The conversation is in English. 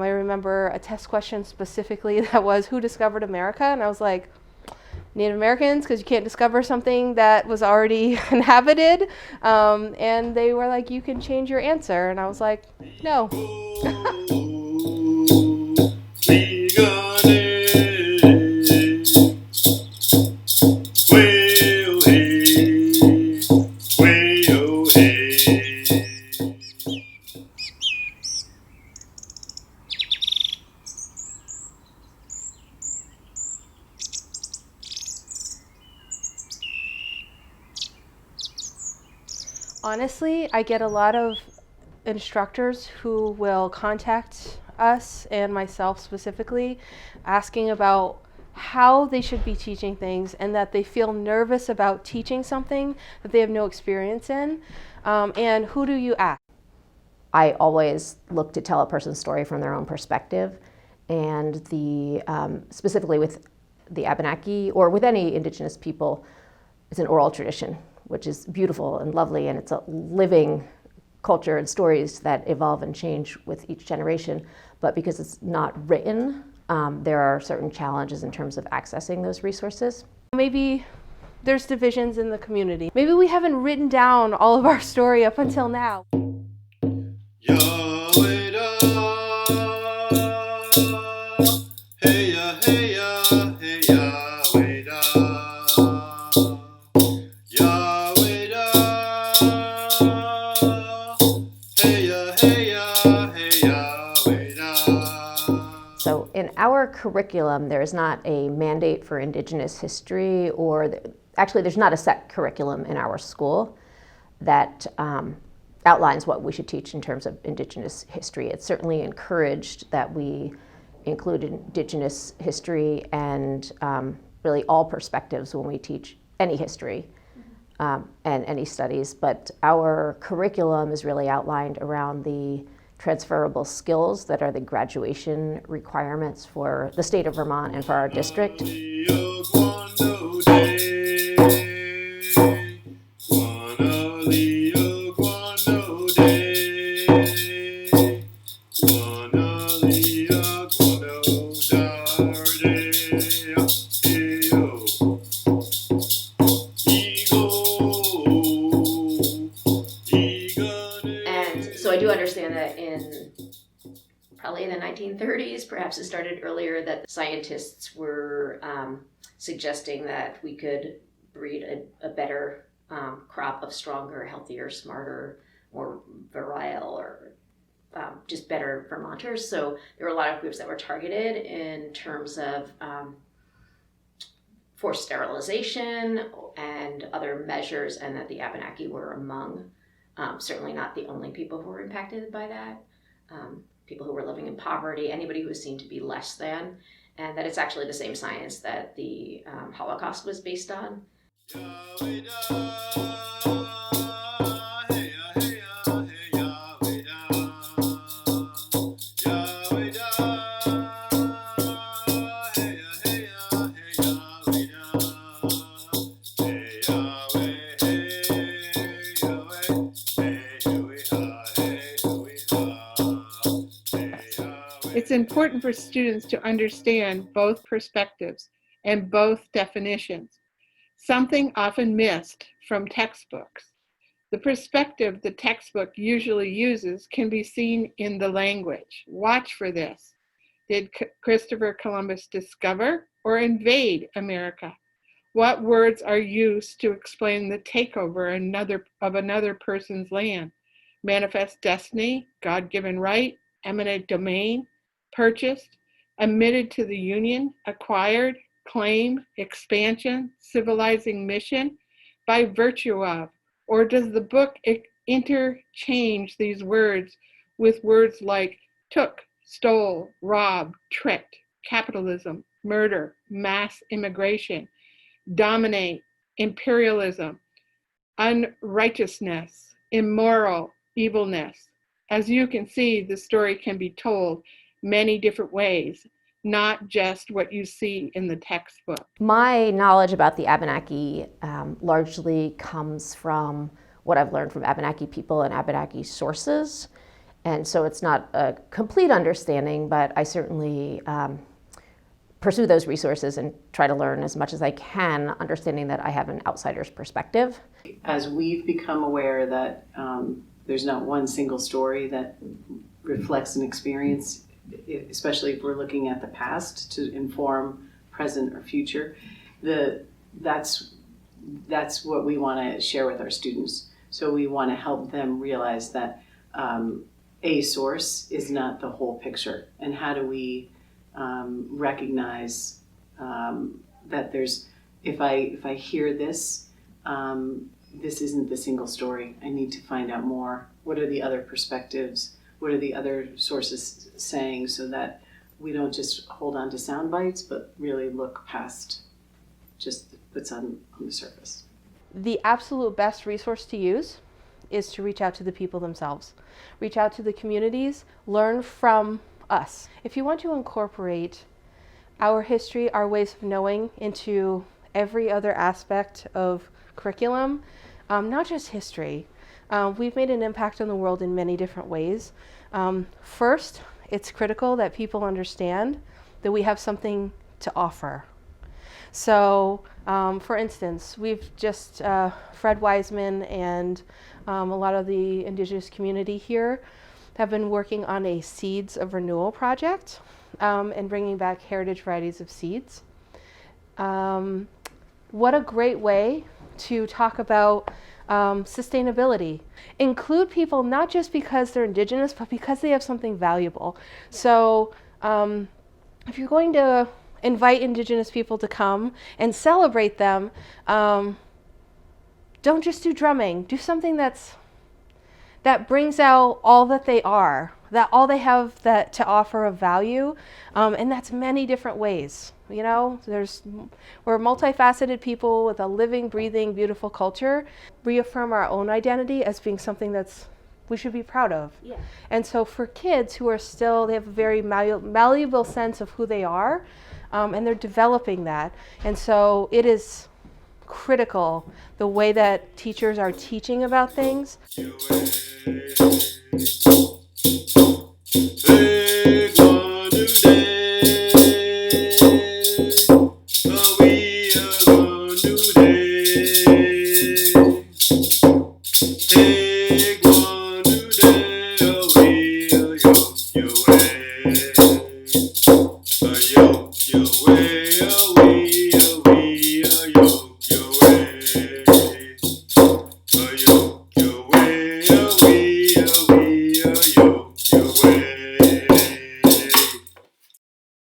I remember a test question specifically that was, who discovered America? And I was like, Native Americans, because you can't discover something that was already inhabited. And they were like, you can change your answer. And I was like, no. We got it. Way-oh, hey. Way-oh, hey. Honestly, I get a lot of instructors who will contact us and myself specifically asking about how they should be teaching things and that they feel nervous about teaching something that they have no experience in. And who do you ask? I always look to tell a person's story from their own perspective, and specifically with the Abenaki or with any Indigenous people, it's an oral tradition, which is beautiful and lovely, and it's a living culture and stories that evolve and change with each generation. But because it's not written, there are certain challenges in terms of accessing those resources. Maybe there's divisions in the community. Maybe we haven't written down all of our story up until now. So in our curriculum, there's not a mandate for Indigenous history, actually there's not a set curriculum in our school that outlines what we should teach in terms of Indigenous history. It's certainly encouraged that we include Indigenous history and really all perspectives when we teach any history and any studies, but our curriculum is really outlined around the transferable skills that are the graduation requirements for the state of Vermont and for our district. So I do understand that probably in the 1930s, perhaps it started earlier, that scientists were suggesting that we could breed a better crop of stronger, healthier, smarter, more virile, or just better Vermonters. So there were a lot of groups that were targeted in terms of forced sterilization and other measures, and that the Abenaki were among. Certainly not the only people who were impacted by that. People who were living in poverty, anybody who was seen to be less than, and that it's actually the same science that the Holocaust was based on. It's important for students to understand both perspectives and both definitions, something often missed from textbooks. The perspective the textbook usually uses can be seen in the language. Watch for this. Did Christopher Columbus discover or invade America? What words are used to explain the takeover of another person's land? Manifest destiny, God-given right, eminent domain, purchased, admitted to the Union, acquired, claim, expansion, civilizing mission, by virtue of, or does the book interchange these words with words like took, stole, robbed, tricked, capitalism, murder, mass immigration, dominate, imperialism, unrighteousness, immoral, evilness? As you can see, the story can be told many different ways, not just what you see in the textbook. My knowledge about the Abenaki largely comes from what I've learned from Abenaki people and Abenaki sources. And so it's not a complete understanding, but I certainly pursue those resources and try to learn as much as I can, understanding that I have an outsider's perspective. As we've become aware that there's not one single story that reflects an experience, especially if we're looking at the past to inform present or future, that's what we want to share with our students. So we want to help them realize that a source is not the whole picture, and how do we recognize that if I hear this, this isn't the single story. I need to find out more. What are the other perspectives? What are the other sources saying, so that we don't just hold on to sound bites, but really look past just what's on the surface. The absolute best resource to use is to reach out to the people themselves. Reach out to the communities, learn from us. If you want to incorporate our history, our ways of knowing into every other aspect of curriculum, not just history, we've made an impact on the world in many different ways. First, it's critical that people understand that we have something to offer. So, for instance, we've just, Fred Wiseman and a lot of the Indigenous community here have been working on a Seeds of Renewal project and bringing back heritage varieties of seeds. What a great way to talk about sustainability. Include people not just because they're Indigenous, but because they have something valuable. So if you're going to invite Indigenous people to come and celebrate them, don't just do drumming. Do something that brings out all that they are, that all they have that to offer of value, and that's many different ways. You know, we're multifaceted people with a living, breathing, beautiful culture. Reaffirm our own identity as being something we should be proud of. Yeah. And so for kids who are they have a very malleable sense of who they are, and they're developing that. And so it is critical the way that teachers are teaching about things.